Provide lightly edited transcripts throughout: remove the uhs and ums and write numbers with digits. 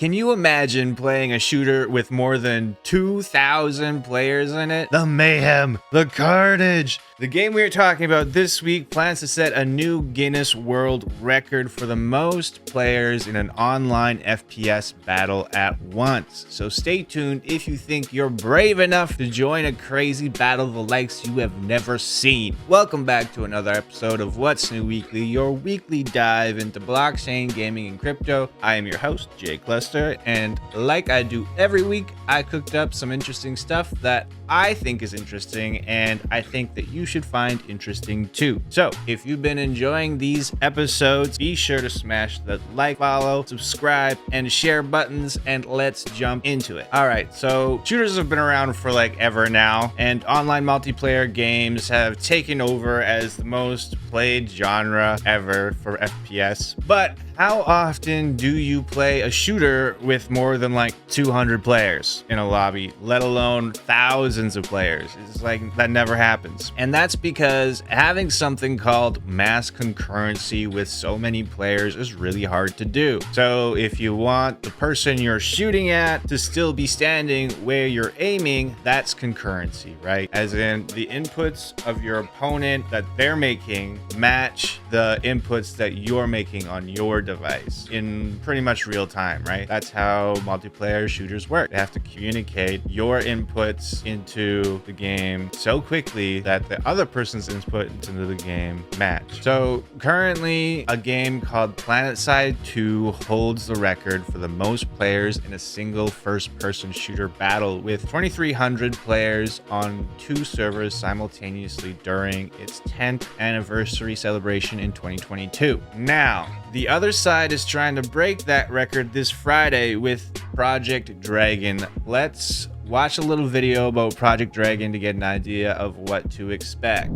Can you imagine playing a shooter with more than 2,000 players in it? The mayhem, the carnage. The game we are talking about this week plans to set a new Guinness World Record for the most players in an online FPS battle at once. So stay tuned if you think you're brave enough to join a crazy battle the likes you have never seen. Welcome back to another episode of What's New Weekly, your weekly dive into blockchain, gaming, and crypto. I am your host, Jay Cluster, and like I do every week, I cooked up some interesting stuff that I think is interesting, and I think that you should find interesting too. So if you've been enjoying these episodes, be sure to smash the like, follow, subscribe, and share buttons, and let's jump into it. All right, so shooters have been around for like ever now, and online multiplayer games have taken over as the most played genre ever for FPS. But how often do you play a shooter with more than like 200 players in a lobby, let alone thousands of players? It's like that never happens. And that's because having something called mass concurrency with so many players is really hard to do. So if you want the person you're shooting at to still be standing where you're aiming, that's concurrency, right? As in the inputs of your opponent that they're making match the inputs that you're making on your device in pretty much real time, right? That's how multiplayer shooters work. They have to communicate your inputs into the game so quickly that the other person's input into the game match. So currently a game called PlanetSide 2 holds the record for the most players in a single first-person shooter battle with 2,300 players on 2 servers simultaneously during its 10th anniversary celebration in 2022. Now, the other side is trying to break that record this Friday with Project Dragon. Let's watch a little video about Project Dragon to get an idea of what to expect.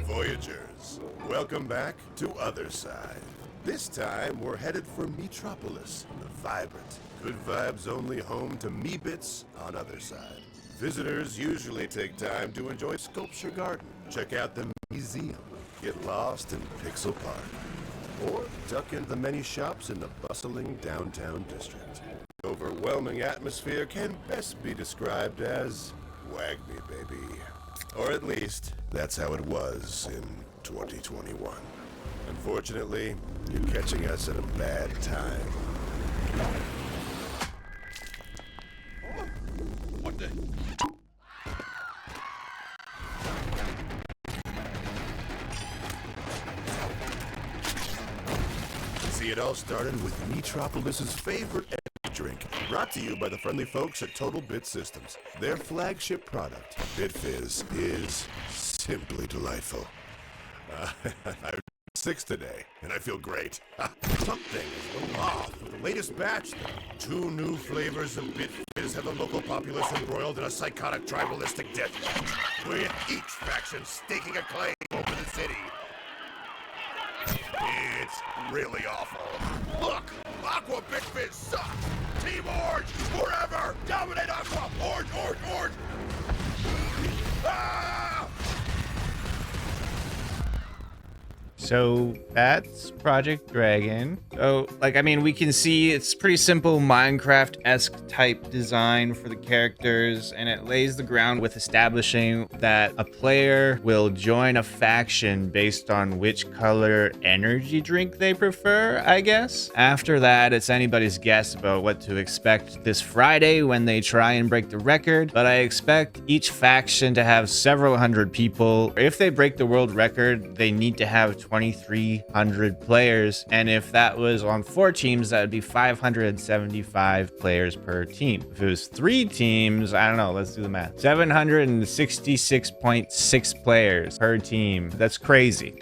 Voyagers, welcome back to Otherside. This time we're headed for Metropolis, the vibrant, good vibes only home to Me-Bits on Otherside. Visitors usually take time to enjoy Sculpture Garden, check out the museum, get lost in Pixel Park, or duck into the many shops in the bustling downtown district. The overwhelming atmosphere can best be described as wag me, baby. Or at least, that's how it was in 2021. Unfortunately, you're catching us at a bad time. What the? See, it all started with Metropolis's favorite energy drink, brought to you by the friendly folks at Total Bit Systems. Their flagship product, BitFizz, is simply delightful. I'm 6 today, and I feel great. Something is a little off with the latest batch, though. 2 new flavors of BitFizz have the local populace embroiled in a psychotic tribalistic death, with each faction staking a claim over the city. It's really awful. Look, Aqua BitFizz sucks. Team Orange, forever, dominate Aqua. Orange, orange, orange. Ah! So that's Project Dragon. So, like, I mean, we can see it's pretty simple Minecraft-esque type design for the characters, and it lays the ground with establishing that a player will join a faction based on which color energy drink they prefer, I guess. After that, it's anybody's guess about what to expect this Friday when they try and break the record, but I expect each faction to have several hundred people. If they break the world record, they need to have 2,300 players, and if that was on 4 teams, that would be 575 players per team. If it was 3 teams, I don't know, let's do the math. 766.6 players per team. That's crazy.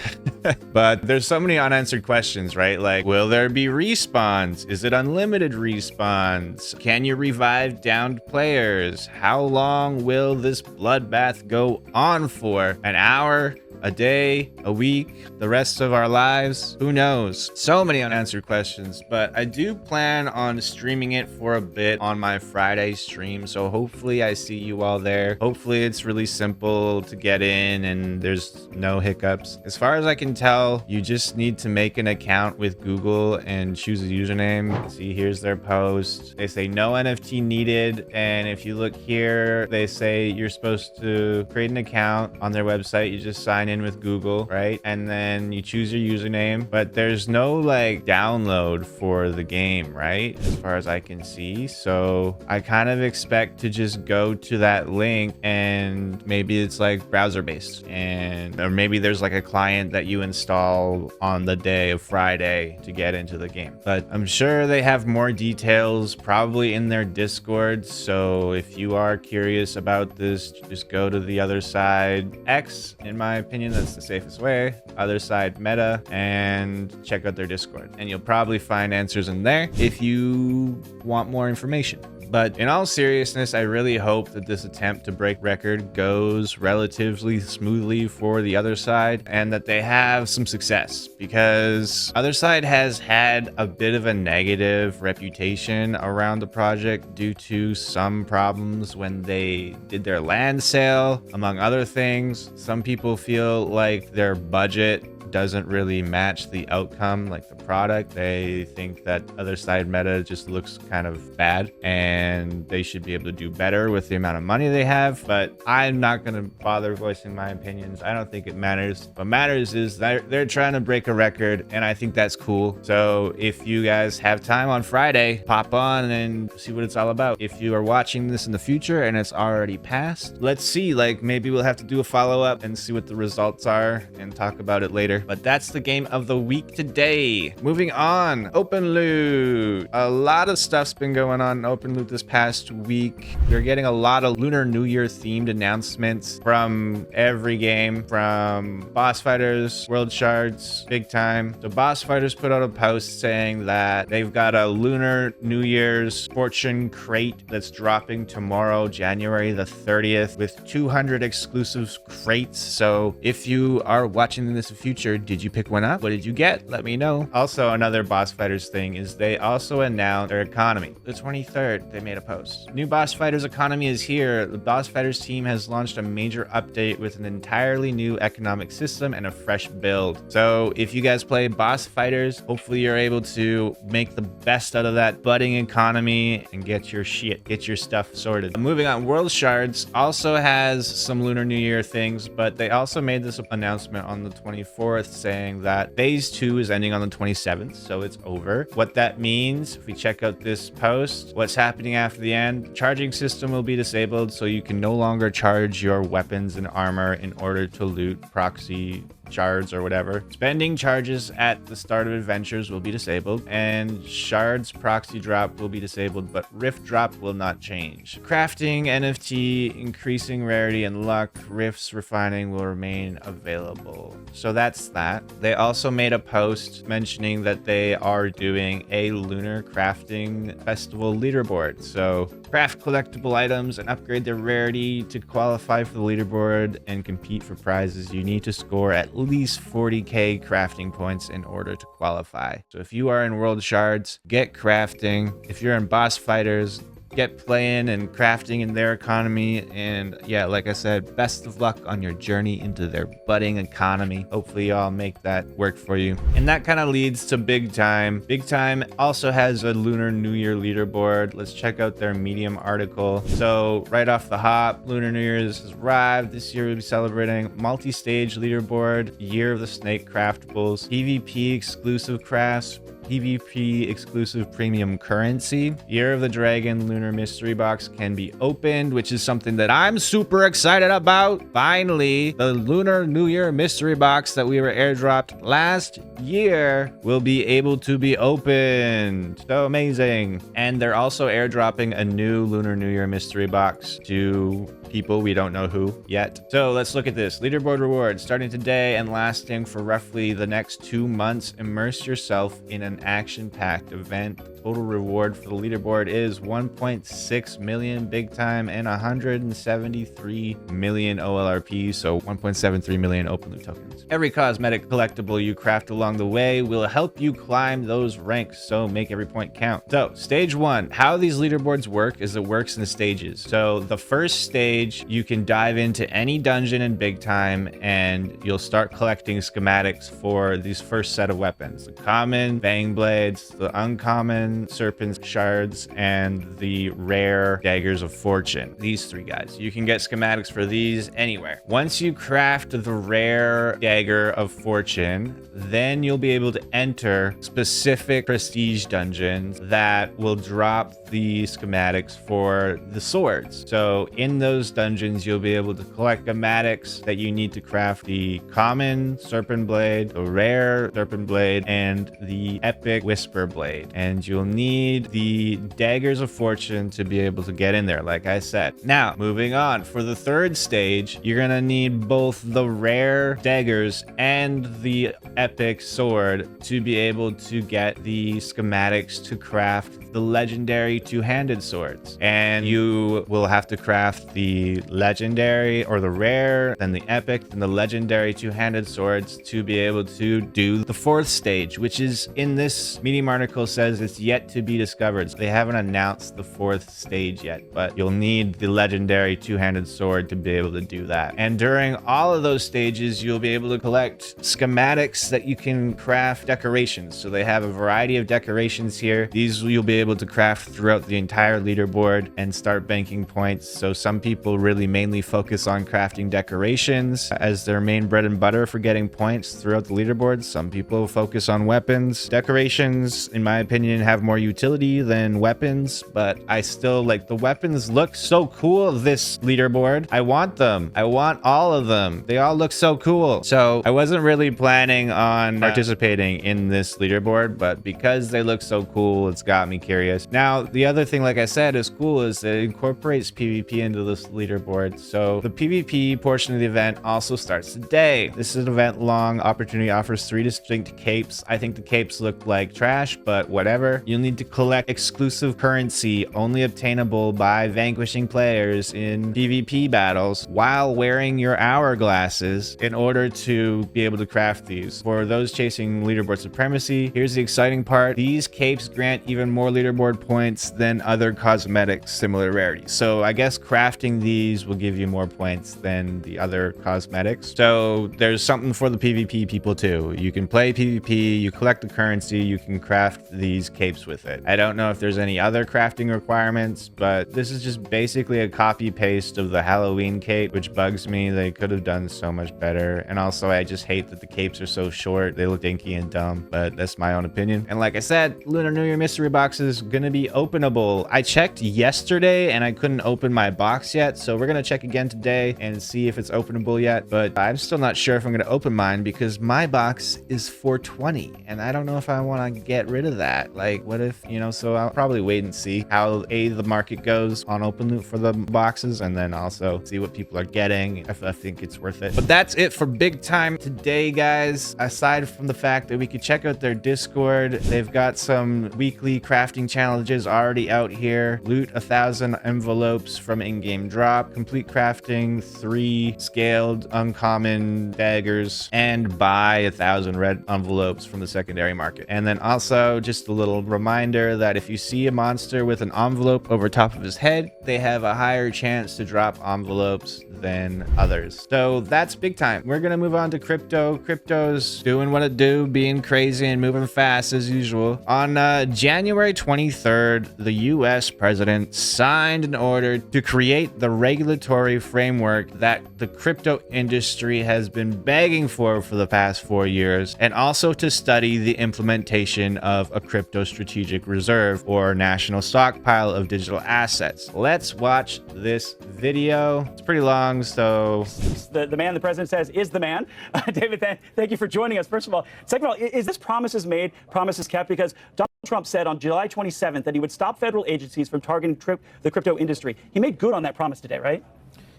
But there's so many unanswered questions, right? Like, will there be respawns? Is it unlimited respawns? Can you revive downed players? How long will this bloodbath go on for? An hour? a day, a week, the rest of our lives? Who knows? So many unanswered questions, but I do plan on streaming it for a bit on my Friday stream. So hopefully I see you all there. Hopefully it's really simple to get in and there's no hiccups. As far as I can tell, you just need to make an account with Google and choose a username. See, here's their post. They say no NFT needed. And if you look here, they say you're supposed to create an account on their website. You just sign in with Google, right? And then you choose your username, but there's no like download for the game, right? As far as I can see. So I kind of expect to just go to that link and maybe it's like browser based, and or maybe there's like a client that you install on the day of Friday to get into the game. But I'm sure they have more details probably in their Discord. So if you are curious about this, just go to the Otherside X. In my opinion, that's the safest way. Otherside Meta, and check out their Discord. And you'll probably find answers in there if you want more information. But in all seriousness, I really hope that this attempt to break record goes relatively smoothly for the Otherside and that they have some success, because Otherside has had a bit of a negative reputation around the project due to some problems when they did their land sale, among other things. Some people feel like their budget doesn't really match the outcome, like the product. They think that Otherside Meta just looks kind of bad and they should be able to do better with the amount of money they have. But I'm not going to bother voicing my opinions. I don't think it matters. What matters is that they're trying to break a record, and I think that's cool. So if you guys have time on Friday, pop on and see what it's all about. If you are watching this in the future and it's already passed, let's see, like maybe we'll have to do a follow-up and see what the results are and talk about it later. But that's the game of the week today. Moving on, Openloot. A lot of stuff's been going on in Openloot this past week. You're getting a lot of Lunar New Year themed announcements from every game, from boss fighters, world shards, big time. So boss fighters put out a post saying that they've got a Lunar New Year's fortune crate that's dropping tomorrow, January the 30th, with 200 exclusive crates. So if you are watching this in the future, did you pick one up? What did you get? Let me know. Also, another boss fighters thing is they also announced their economy. The 23rd, they made a post. New boss fighters economy is here. The boss fighters team has launched a major update with an entirely new economic system and a fresh build. So if you guys play boss fighters, hopefully you're able to make the best out of that budding economy and get your stuff sorted. Moving on, world shards also has some Lunar New Year things, but they also made this announcement on the 24th saying that phase 2 is ending on the 27th, so it's over. What that means, if we check out this post, what's happening after the end, charging system will be disabled, so you can no longer charge your weapons and armor in order to loot proxy shards or whatever. Spending charges at the start of adventures will be disabled, and shards proxy drop will be disabled, but rift drop will not change. Crafting, NFT, increasing rarity and luck, rifts refining will remain available. So that's that. They also made a post mentioning that they are doing a lunar crafting festival leaderboard. So craft collectible items and upgrade their rarity to qualify for the leaderboard and compete for prizes. You need to score at least 40k crafting points in order to qualify. So if you are in world shards, get crafting. If you're in boss fighters, get playing and crafting in their economy. And yeah, like I said, best of luck on your journey into their budding economy. Hopefully y'all make that work for you. And that kind of leads to Big Time. Big Time also has a Lunar New Year leaderboard. Let's check out their Medium article. So right off the hop, Lunar New Year has arrived. This year we'll be celebrating multi-stage leaderboard, Year of the Snake craftables, PvP exclusive crafts, PvP exclusive premium currency. Year of the Dragon Lunar Mystery Box can be opened, which is something that I'm super excited about. Finally, the Lunar New Year Mystery Box that we were airdropped last year will be able to be opened. So amazing. And they're also airdropping a new Lunar New Year Mystery Box to people we don't know who yet. So let's look at this. Leaderboard rewards starting today and lasting for roughly the next 2 months. Immerse yourself in an action-packed event Total reward for the leaderboard is 1.6 million big time and 173 million OLRP, so 1.73 million Openloot tokens. Every cosmetic collectible you craft along the way will help you climb those ranks, so make every point count. So stage 1, how these leaderboards work is it works in stages. So the first stage, you can dive into any dungeon in big time and you'll start collecting schematics for these first set of weapons: the common bang blades, the uncommon serpent shards, and the rare daggers of fortune. These 3 guys, you can get schematics for these anywhere. Once you craft the rare dagger of fortune, then you'll be able to enter specific prestige dungeons that will drop the schematics for the swords. So in those dungeons, you'll be able to collect schematics that you need to craft the common serpent blade, the rare serpent blade, and the epic whisper blade. And you'll need the daggers of fortune to be able to get in there, like I said. Now, moving on, for the 3rd stage, you're gonna need both the rare daggers and the epic sword to be able to get the schematics to craft the legendary 2-handed swords. And you will have to craft the legendary or the rare, then the epic, and the legendary 2-handed swords to be able to do the 4th stage, which is, in this Medium article, says it's yet to be discovered. So they haven't announced the 4th stage yet, but you'll need the legendary 2-handed sword to be able to do that. And during all of those stages, you'll be able to collect schematics that you can craft decorations. So they have a variety of decorations here. These you'll be able to craft throughout the entire leaderboard and start banking points. So some people really mainly focus on crafting decorations as their main bread and butter for getting points throughout the leaderboard. Some people focus on weapons. Decorations, in my opinion, have more utility than weapons, but I still like the weapons. Look so cool, this leaderboard. I want them. I want all of them. They all look so cool. So I wasn't really planning on participating in this leaderboard, but because they look so cool, it's got me curious. Now, the other thing, like I said, is cool is it incorporates PvP into this leaderboard. So the PvP portion of the event also starts today. This is an event-long opportunity, offers 3 distinct capes. I think the capes look like trash, but whatever. You'll need to collect exclusive currency only obtainable by vanquishing players in PvP battles while wearing your hourglasses in order to be able to craft these. For those chasing leaderboard supremacy, here's the exciting part. These capes grant even more leaderboard points than other cosmetics similar rarities. So I guess crafting these will give you more points than the other cosmetics. So there's something for the PvP people too. You can play PvP, you collect the currency, you can craft these capes with it. I don't know if there's any other crafting requirements, but this is just basically a copy paste of the Halloween cape, which bugs me. They could have done so much better. And also I just hate that the capes are so short. They look dinky and dumb, but that's my own opinion. And like I said, Lunar New Year mystery box is gonna be openable. I checked yesterday and I couldn't open my box yet, so we're gonna check again today and see if it's openable yet. But I'm still not sure if I'm gonna open mine because my box is 420 and I don't know if I want to get rid of that. Like, what if, you know, so I'll probably wait and see how the market goes on Openloot for the boxes, and then also see what people are getting if I think it's worth it. But that's it for big time today, guys. Aside from the fact that we could check out their Discord, they've got some weekly crafting challenges already out here. Loot 1,000 envelopes from in-game drop, complete crafting 3 scaled uncommon daggers, and buy 1,000 red envelopes from the secondary market. And then also just a little reminder that if you see a monster with an envelope over top of his head, they have a higher chance to drop envelopes than others. So that's big time. We're gonna move on to crypto. Crypto's doing what it do, being crazy and moving fast as usual. On January 23rd, the US president signed an order to create the regulatory framework that the crypto industry has been begging for the past 4 years, and also to study the implementation of a crypto strategic reserve or national stockpile of digital assets. Let's watch this video. It's pretty long, so... The man the president says is the man. David, thank you for joining us, first of all. Second of all, is this promises made, promises kept? Because Donald Trump said on July 27th that he would stop federal agencies from targeting the crypto industry. He made good on that promise today, right?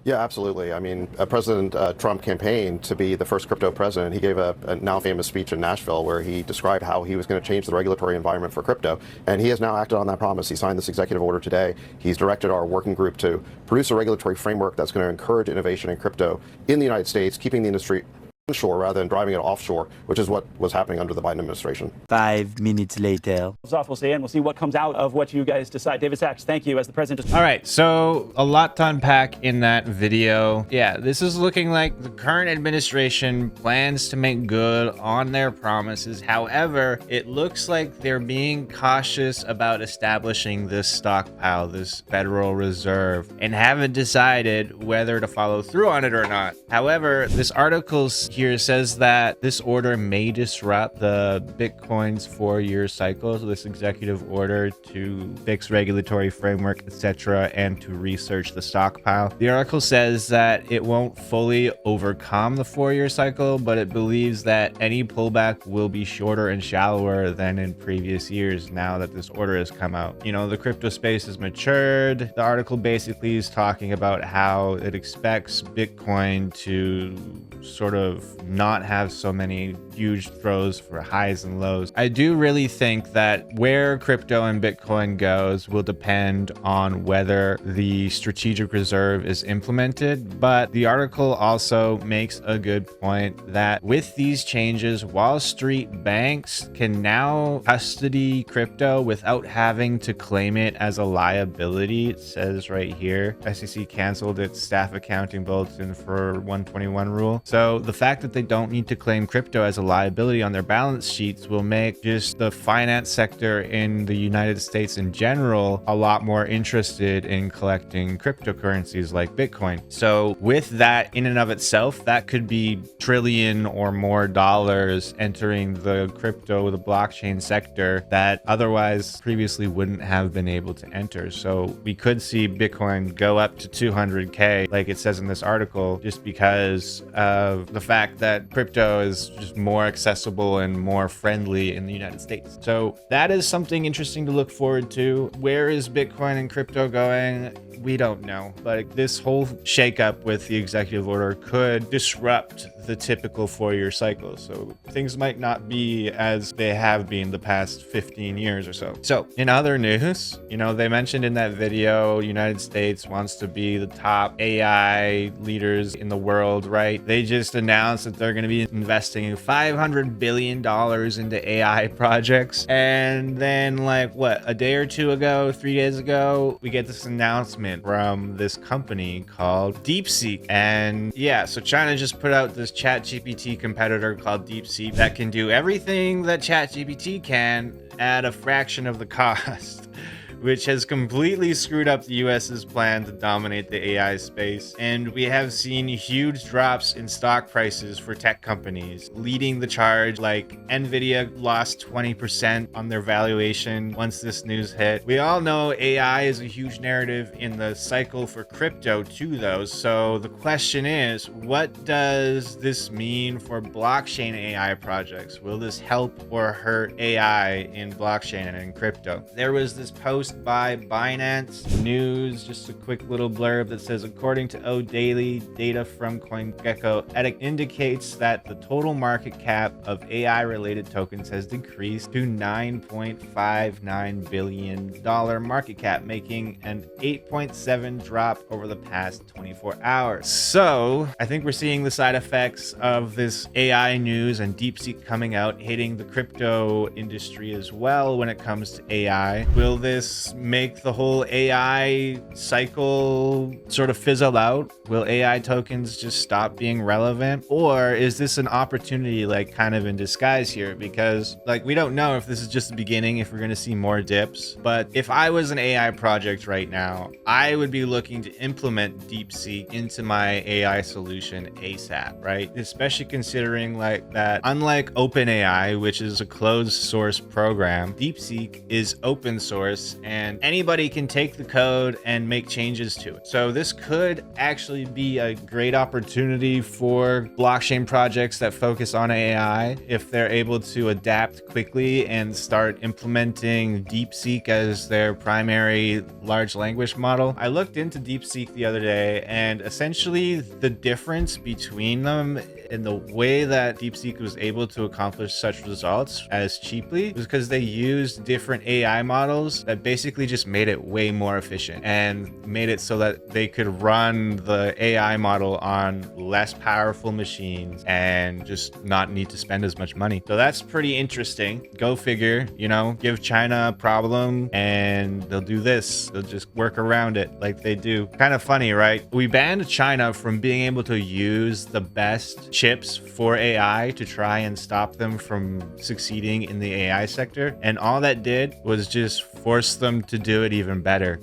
Yeah, absolutely. I mean, President Trump campaigned to be the first crypto president. He gave a now famous speech in Nashville where he described how he was going to change the regulatory environment for crypto. And he has now acted on that promise. He signed this executive order today. He's directed our working group to produce a regulatory framework that's going to encourage innovation in crypto in the United States, keeping the industry onshore rather than driving it offshore, which is what was happening under the Biden administration. 5 minutes later. We'll see, and we'll see what comes out of what you guys decide. David Sachs, thank you as the president. All right, so a lot to unpack in that video. Yeah, this is looking like the current administration plans to make good on their promises. However, it looks like they're being cautious about establishing this stockpile, this Federal Reserve, and haven't decided whether to follow through on it or not. However, this article here says that this order may disrupt the Bitcoin's 4-year cycle, so this executive order to fix regulatory framework, etc., and to research the stockpile. The article says that it won't fully overcome the 4-year cycle, but it believes that any pullback will be shorter and shallower than in previous years now that this order has come out. You know, the crypto space has matured. The article basically is talking about how it expects Bitcoin to sort of not have so many huge throws for highs and lows. I do really think that where crypto and Bitcoin goes will depend on whether the strategic reserve is implemented, but the article also makes a good point that with these changes, Wall Street banks can now custody crypto without having to claim it as a liability. It says right here, SEC canceled its staff accounting bulletin for 121 rule. So the fact that they don't need to claim crypto as a liability on their balance sheets will make just the finance sector in the United States in general a lot more interested in collecting cryptocurrencies like Bitcoin. So with that in and of itself, that could be trillion or more dollars entering the blockchain sector that otherwise previously wouldn't have been able to enter. So we could see Bitcoin go up to 200K, like it says in this article, just because of the fact that crypto is just more accessible and more friendly in the United States. So that is something interesting to look forward to. Where is Bitcoin and crypto going? We don't know, but this whole shakeup with the executive order could disrupt the typical 4-year cycle. So things might not be as they have been the past 15 years or so. So in other news, you know, they mentioned in that video, United States wants to be the top AI leaders in the world, right? They just announced that they're going to be investing $500 billion into AI projects. And then like what, a day or two ago, 3 days ago, we get this announcement from this company called DeepSeek. And yeah, so China just put out this ChatGPT competitor called DeepSeek that can do everything that ChatGPT can at a fraction of the cost, which has completely screwed up the US's plan to dominate the AI space. And we have seen huge drops in stock prices for tech companies, leading the charge. Like Nvidia lost 20% on their valuation once this news hit. We all know AI is a huge narrative in the cycle for crypto too, though. So the question is, what does this mean for blockchain AI projects? Will this help or hurt AI in blockchain and in crypto? There was this post by Binance News, just a quick little blurb that says, according to O'Daily, data from CoinGecko indicates that the total market cap of AI-related tokens has decreased to $9.59 billion market cap, making an 8.7 drop over the past 24 hours. So I think we're seeing the side effects of this AI news and DeepSeek coming out, hitting the crypto industry as well when it comes to AI. Will this make the whole AI cycle sort of fizzle out? Will AI tokens just stop being relevant? Or is this an opportunity, like kind of in disguise here? Because like, we don't know if this is just the beginning, if we're going to see more dips. But if I was an AI project right now, I would be looking to implement DeepSeek into my AI solution ASAP, right? Especially considering like that, unlike OpenAI, which is a closed source program, DeepSeek is open source and anybody can take the code and make changes to it. So this could actually be a great opportunity for blockchain projects that focus on AI if they're able to adapt quickly and start implementing DeepSeek as their primary large language model. I looked into DeepSeek the other day, and essentially the difference between them and the way that DeepSeek was able to accomplish such results as cheaply was because they used different AI models that basically just made it way more efficient and made it so that they could run the AI model on less powerful machines and just not need to spend as much money. So that's pretty interesting. Go figure, you know, give China a problem and they'll do this. They'll just work around it like they do. Kind of funny, right? We banned China from being able to use the best chips for AI to try and stop them from succeeding in the AI sector. And all that did was just force them to do it even better.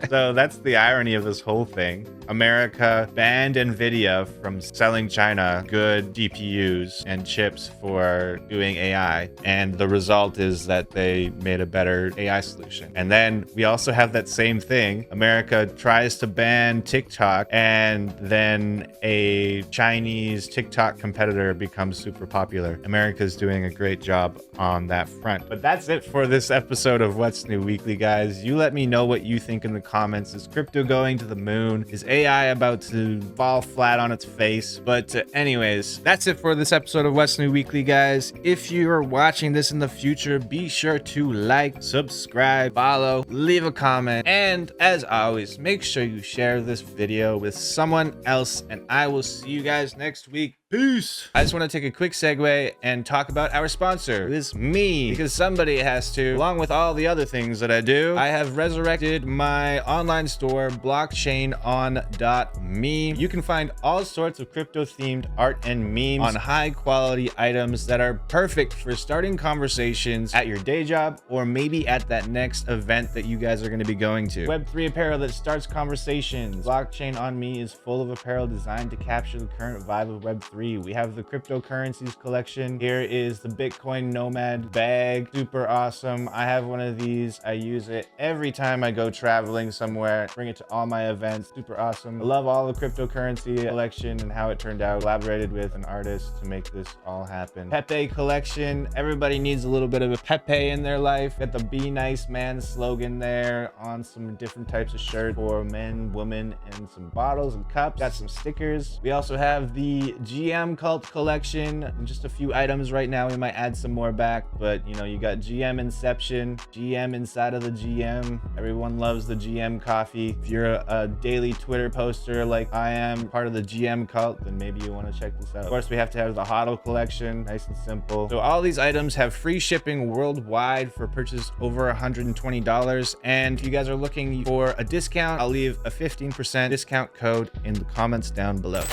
So that's the irony of this whole thing. America banned Nvidia from selling China good GPUs and chips for doing AI. And the result is that they made a better AI solution. And then we also have that same thing. America tries to ban TikTok, and then a Chinese TikTok competitor becomes super popular. America's doing a great job on that front. But that's it for this episode of What's New Weekly, guys. You let me know what you think in the comments. Is crypto going to the moon? Is AI about to fall flat on its face? But anyways, that's it for this episode of What's New Weekly, guys. If you are watching this in the future, be sure to like, subscribe, follow, leave a comment, and as always, make sure you share this video with someone else, and I will see you guys next week. Peace. I just want to take a quick segue and talk about our sponsor. It is me, because somebody has to. Along with all the other things that I do, I have resurrected my online store, blockchain.me. You can find all sorts of crypto themed art and memes on high quality items that are perfect for starting conversations at your day job or maybe at that next event that you guys are going to be going to. Web3 apparel that starts conversations. Blockchain on Me is full of apparel designed to capture the current vibe of Web3. We have the cryptocurrencies collection. Here is the Bitcoin Nomad bag. Super awesome. I have one of these. I use it every time I go traveling somewhere. Bring it to all my events. Super awesome. I love all the cryptocurrency collection and how it turned out. Collaborated with an artist to make this all happen. Pepe collection. Everybody needs a little bit of a Pepe in their life. Got the Be Nice Man slogan there on some different types of shirts for men, women, and some bottles and cups. Got some stickers. We also have the GM Cult collection, and just a few items right now. We might add some more back, but you know, you got GM Inception, GM inside of the GM. Everyone loves the GM coffee. If you're a daily Twitter poster like I am, part of the GM Cult, then maybe you want to check this out. Of course, we have to have the HODL collection, nice and simple. So all these items have free shipping worldwide for purchase over $120. And if you guys are looking for a discount, I'll leave a 15% discount code in the comments down below.